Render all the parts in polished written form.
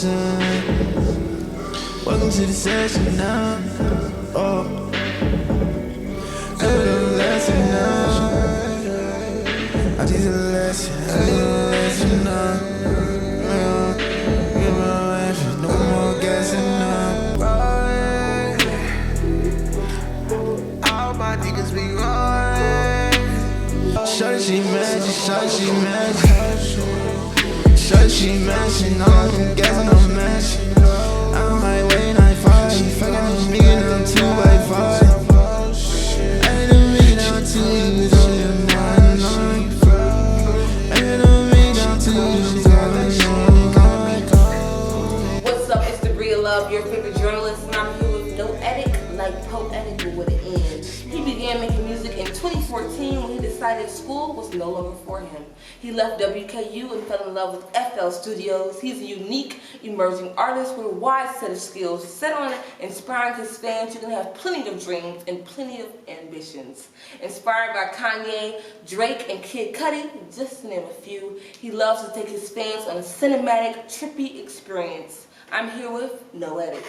lesson. Welcome to the session now. Oh, give it a lesson now. I teach a lesson, I give it a lesson now. Give it a lesson, no more guessing now. All my niggas be rolling. Shawty she matching, shawty she matching. Shawty she matching, all of them guessing I'm matching. I'm like wait 95, fucking them niggas on 2x5. Ain't them niggas down to you, don't you know? What's up, it's Debria Love, your favorite journalist, and I'm here with No Edit, like poetic but with an N. He began making music in 2014 when he decided school was no longer for him. He left WKU and fell in love with FL Studios. He's a unique, emerging artist with a wide set of skills set on inspiring his fans. You can have plenty of dreams and plenty of ambitions. Inspired by Kanye, Drake, and Kid Cudi, just to name a few, he loves to take his fans on a cinematic, trippy experience. I'm here with No Edit.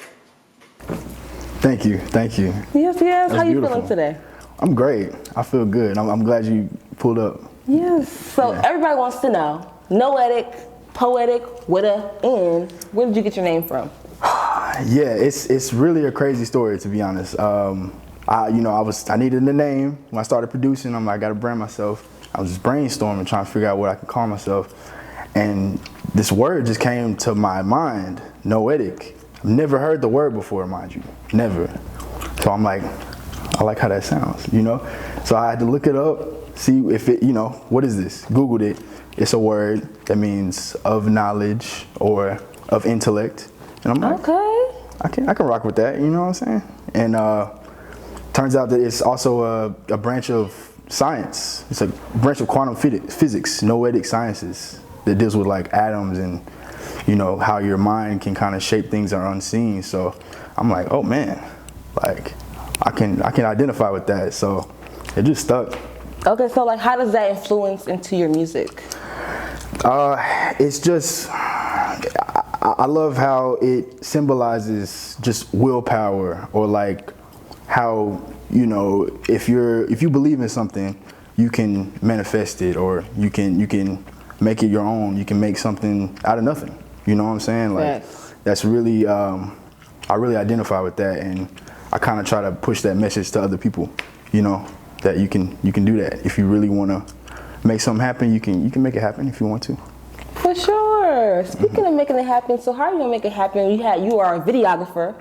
Thank you, thank you. Yes, That's how you beautiful. feeling today? I'm great. I feel good. I'm glad you pulled up. Yes. So everybody wants to know, No Edit, poetic with a N. Where did you get your name from? Yeah, it's really a crazy story, to be honest. I needed a name when I started producing. I got to brand myself. I was just brainstorming, trying to figure out what I could call myself, and this word just came to my mind, noetic. I've never heard the word before, mind you, never. So I'm like, I like how that sounds, you know? So I had to look it up, see if it, what is this? Googled it. It's a word that means of knowledge or of intellect. And I'm like, okay, I can rock with that, you know what I'm saying? And turns out that it's also a branch of science. It's a branch of quantum physics, noetic sciences, that deals with like atoms and how your mind can kind of shape things that are unseen. So I'm like, oh man, like I can identify with that. So it just stuck. Okay, so like how does that influence into your music? It's just, I love how it symbolizes just willpower, or like how, if you believe in something, you can manifest it, or you can make it your own. You can make something out of nothing. You know what I'm saying? Like yes. That's really, I really identify with that, and I kind of try to push that message to other people. That you can do that. If you really want to make something happen, you can make it happen if you want to. For sure. Speaking of making it happen, so how are you gonna make it happen? You are a videographer.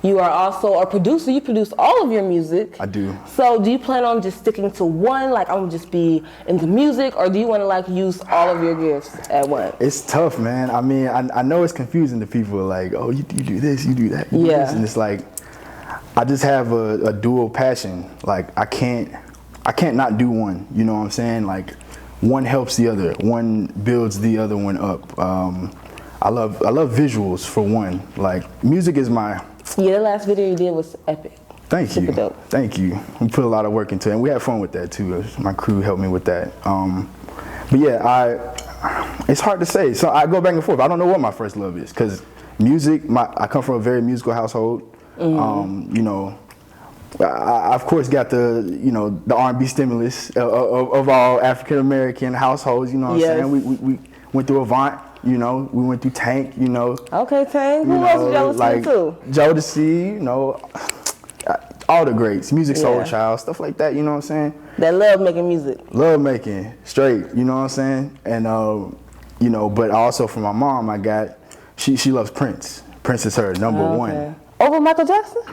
You are also a producer. You produce all of your music. I do. So do you plan on just sticking to one, like I'm gonna just be into music, or do you want to like use all of your gifts at once? It's tough, man. I mean, I know it's confusing to people, like, oh, you do this, you do that, you do this. And it's like, I just have a dual passion. Like I can't not do one. You know what I'm saying? Like one helps the other. One builds the other one up. I love visuals for one. Like music is my. Yeah, the last video you did was epic. Thank you. Super dope. Thank you. We put a lot of work into it, and we had fun with that too. My crew helped me with that. But yeah, it's hard to say. So I go back and forth. I don't know what my first love is, because music. I come from a very musical household. Mm-hmm. I of course got the the R&B stimulus of all African American households. You know what I'm saying? We went through Avant. We went through Tank. Okay, Tank. Who else did y'all listen to? Jodeci. All the greats. Music Soul Child, stuff like that. You know what I'm saying? That love making music. Love making straight. You know what I'm saying? And but also from my mom, I got she loves Prince. Prince is her number one. Over Michael Jackson?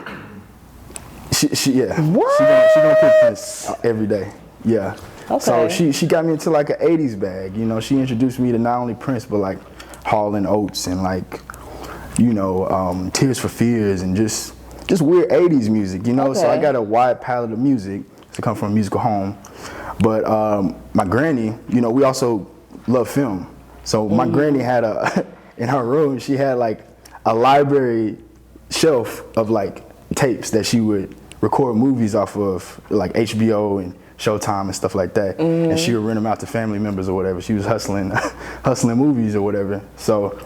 Yeah. What? She gonna pick Prince every day. Yeah. Okay. So she got me into like an 80s bag. She introduced me to not only Prince, but like Hall and Oates and like, Tears for Fears and just weird 80s music, Okay. So I got a wide palette of music to come from a musical home. But my granny, we also love film. So my granny had in her room, she had like a library shelf of like tapes that she would record movies off of, like HBO and Showtime and stuff like that. And she would rent them out to family members or whatever. She was hustling movies or whatever. So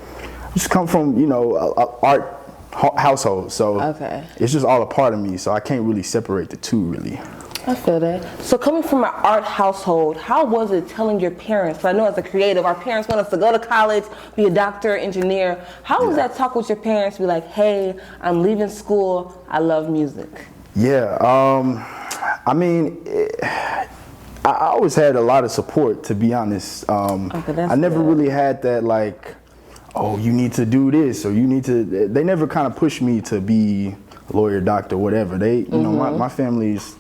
just come from, you know, a art household. So Okay. it's just all a part of me. So I can't really separate the two, really. I feel that. So coming from an art household, how was it telling your parents? 'Cause I know as a creative, our parents want us to go to college, be a doctor, engineer. How was that talk with your parents? Be like, hey, I'm leaving school. I love music. Yeah. I mean, I always had a lot of support, to be honest. that's I never good. really had that, like, oh, you need to do this, or you need to. They never kind of pushed me to be a lawyer, doctor, whatever. They, you know, my family's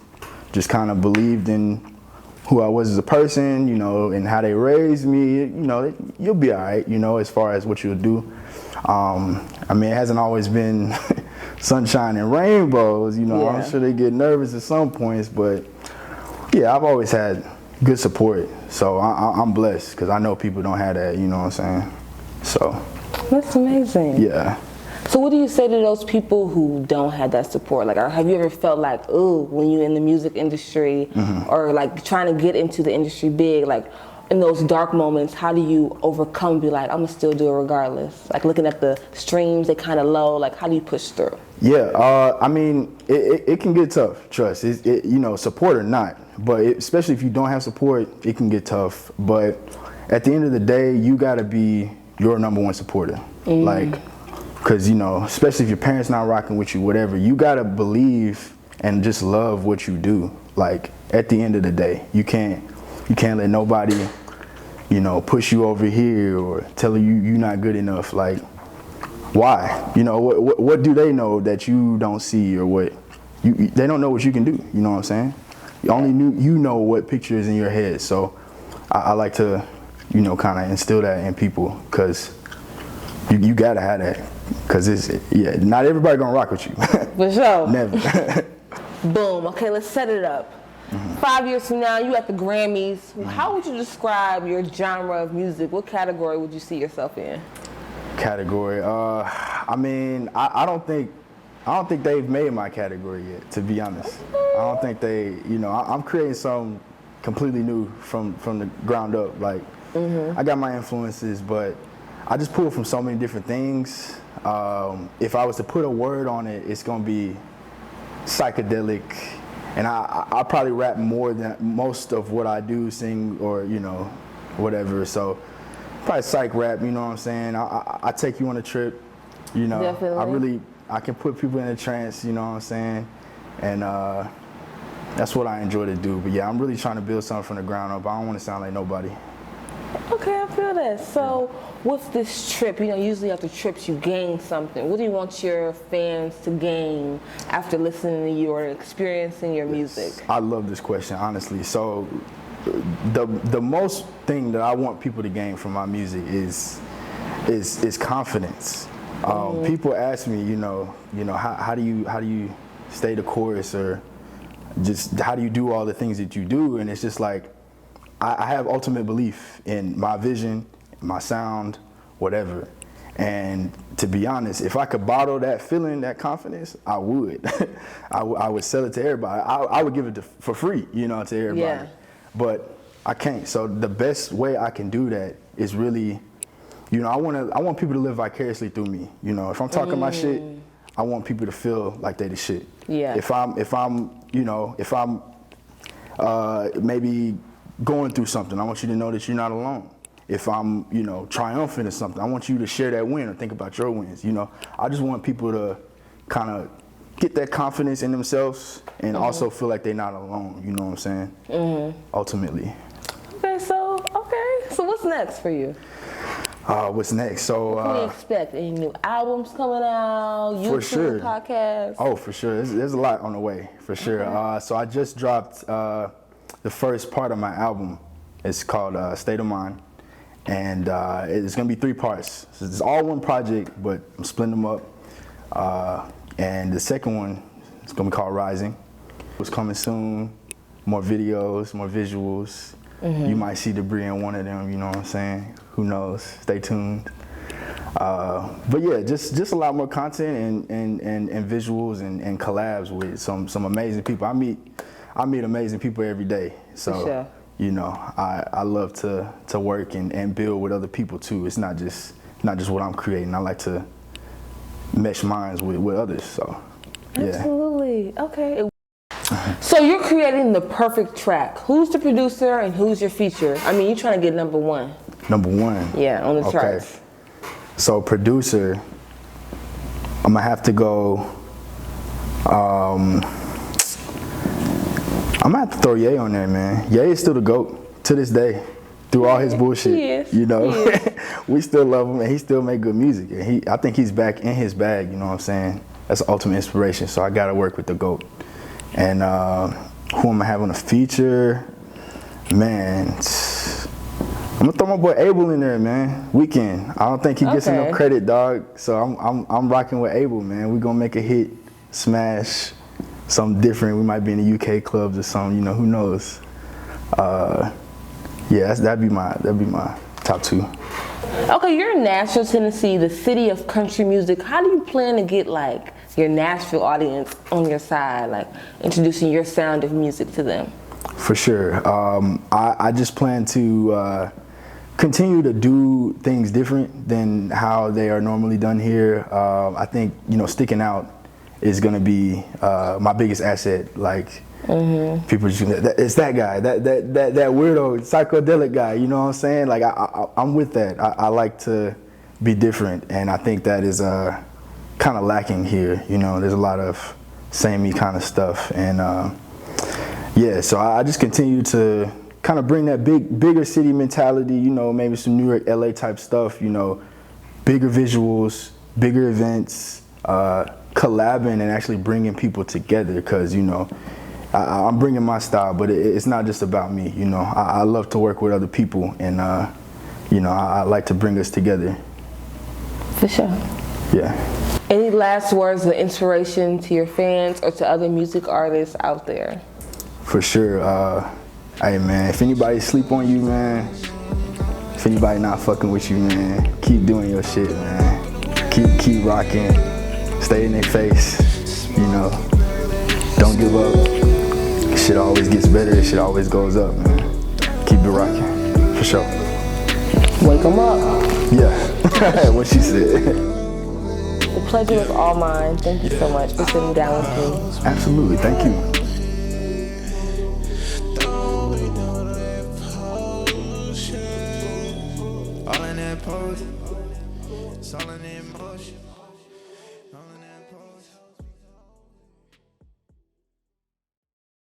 just kind of believed in who I was as a person, you know, and how they raised me. You know, you'll be all right, you know, as far as what you'll do. I mean, it hasn't always been sunshine and rainbows, you know. Yeah. I'm sure they get nervous at some points, but yeah, I've always had good support. So I'm blessed because I know people don't have that, you know what I'm saying? So, That's amazing. yeah. So what do you say to those people who don't have that support? Like, have you ever felt like, ooh, when you're in the music industry or like trying to get into the industry big, like in those dark moments, how do you overcome, be like, I'm gonna still do it regardless? Like looking at the streams, they kind of low, like how do you push through? Yeah, I mean, it can get tough, trust. You know, support or not, but especially if you don't have support, it can get tough. But at the end of the day, you gotta be your number one supporter. Like, because, you know, especially if your parents not rocking with you, whatever, you gotta believe and just love what you do. Like, at the end of the day, you can't let nobody, you know, push you over here or tell you you're not good enough. Like, why? You know, what do they know that you don't see, or what? They don't know what you can do. You know what I'm saying? You know what picture is in your head. So I like to, you know, kind of instill that in people, because you gotta have that. Because not everybody gonna rock with you. For sure. Never. Boom. Okay, let's set it up. 5 years from now, you at the Grammys. How would you describe your genre of music? What category would you see yourself in? Category. I mean, I don't think they've made my category yet, to be honest. I don't think they, you know, I'm creating something completely new from the ground up. Like, I got my influences, but I just pull from so many different things. If I was to put a word on it, it's gonna be psychedelic. And I probably rap more than most of what I do, sing, or, you know, whatever. So probably psych rap, you know what I'm saying? I take you on a trip, you know. Definitely. I can put people in a trance, you know what I'm saying? And that's what I enjoy to do. But yeah, I'm really trying to build something from the ground up. I don't want to sound like nobody. Okay, I feel that. So what's this trip? You know, usually after trips you gain something. What do you want your fans to gain after listening to you or experiencing your music? I love this question, honestly. So the most thing that I want people to gain from my music is confidence. People ask me, you know, how do you stay the course, or just how do you do all the things that you do? And it's just like, I have ultimate belief in my vision, my sound, whatever. And to be honest, if I could bottle that feeling, that confidence, I would. I would sell it to everybody. I would give it for free, you know, to everybody. Yeah. But I can't. So the best way I can do that is really, you know, I want people to live vicariously through me. You know, if I'm talking my shit, I want people to feel like they the shit. Yeah. If I'm maybe going through something, I want you to know that you're not alone. If I'm, you know, triumphant or something, I want you to share that win or think about your wins. You know, I just want people to kind of get that confidence in themselves and also feel like they're not alone. You know what I'm saying? Ultimately. Okay, so what's next for you? What's next? So What do you expect? Any new albums coming out? YouTube, for sure. podcast? Oh, for sure. There's a lot on the way, for sure. So I just dropped the first part of my album. It's called State of Mind. And it's gonna be 3 parts. So it's all one project, but I'm splitting them up. And the second one is gonna be called Rising. It's coming soon. More videos, more visuals. You might see Debria in one of them, you know what I'm saying? Who knows? Stay tuned. But yeah, just a lot more content and visuals and collabs with some amazing people. I meet amazing people every day. So For sure. you know, I love to work and build with other people too. It's not just not just what I'm creating. I like to mesh minds with others. So, yeah. Absolutely. Okay. So you're creating the perfect track. Who's the producer and who's your feature? I mean, you're trying to get number one. Number one. Yeah, on the charts. So producer, I'm gonna have to go. I'm gonna have to throw Ye on there, man. Ye is still the GOAT to this day. Through all his bullshit, He is. you know, we still love him and he still make good music. And I think he's back in his bag. You know what I'm saying? That's the ultimate inspiration. So I gotta work with the GOAT. And who am I having a feature? Man, I'm gonna throw my boy Abel in there, man. Weekend. I don't think he gets enough credit, dog. So I'm rocking with Abel, man. We gonna make a hit, smash, something different. We might be in the UK clubs or something. You know, who knows? Yeah, that'd be my top two. Okay, you're in Nashville, Tennessee, the city of country music. How do you plan to get like your Nashville audience on your side, like introducing your sound of music to them? For sure. I just plan to continue to do things different than how they are normally done here. I think, you know, sticking out is gonna be my biggest asset. Like, people just, it's that guy, that weirdo, psychedelic guy, you know what I'm saying? Like, I'm with that. I like to be different, and I think that is kind of lacking here. You know, there's a lot of samey kind of stuff, and yeah, so I just continue to kind of bring that bigger city mentality, you know, maybe some New York, LA type stuff, you know, bigger visuals, bigger events, collabing and actually bringing people together, because, you know, I'm bringing my style, but it's not just about me, you know. I love to work with other people, and, you know, I like to bring us together. For sure. Yeah. Any last words of inspiration to your fans or to other music artists out there? For sure. Hey, man, if anybody sleep on you, man, if anybody not fucking with you, man, keep doing your shit, man. Keep rocking. Stay in their face, you know. Don't give up. Shit always gets better. Shit always goes up, man. Keep it rocking, for sure. Wake them up. Yeah, what she said. The pleasure was all mine. Thank you so much for sitting down with me. Absolutely, thank you. All in that pose, it's all in the emotion.